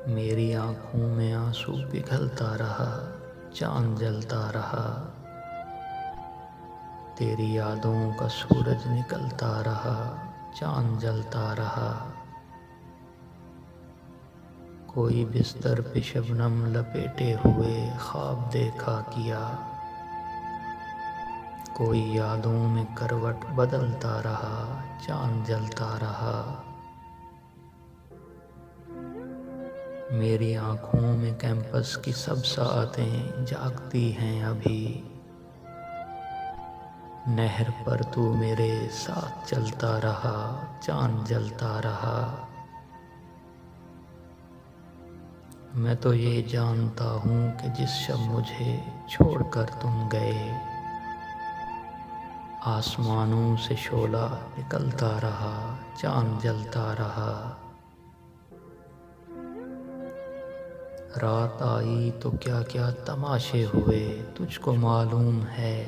मेरी आँखों में आंसू पिघलता रहा, चाँद जलता रहा। तेरी यादों का सूरज निकलता रहा, चाँद जलता रहा। कोई बिस्तर पे शबनम लपेटे हुए ख्वाब देखा किया, कोई यादों में करवट बदलता रहा, चाँद जलता रहा। मेरी आँखों में कैंपस की सब सातें जागती हैं अभी। नहर पर तू मेरे साथ चलता रहा, चाँद जलता रहा। मैं तो ये जानता हूँ कि जिस शब मुझे छोड़कर तुम गए, आसमानों से शोला निकलता रहा, चाँद जलता रहा। रात आई तो क्या क्या तमाशे हुए तुझको मालूम है।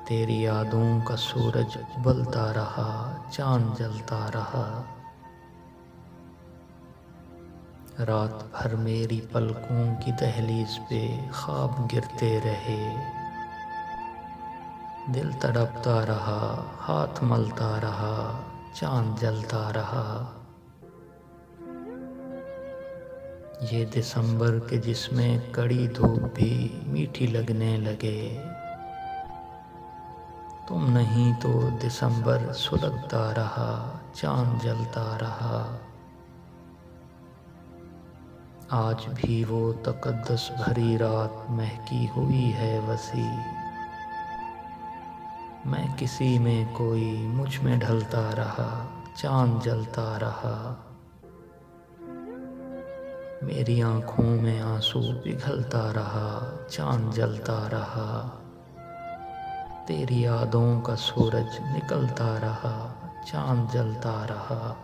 तेरी यादों का सूरज उबलता रहा, चाँद जलता रहा। रात भर मेरी पलकों की दहलीज पे ख्वाब गिरते रहे। दिल तड़पता रहा, हाथ मलता रहा, चाँद जलता रहा। ये दिसंबर के जिसमें कड़ी धूप भी मीठी लगने लगे, तुम नहीं तो दिसंबर सुलगता रहा, चाँद जलता रहा। आज भी वो तकद्दुस भरी रात महकी हुई है वसी। मैं किसी में कोई मुझ में ढलता रहा, चाँद जलता रहा। मेरी आँखों में आंसू पिघलता रहा, चाँद जलता रहा। तेरी यादों का सूरज निकलता रहा, चाँद जलता रहा।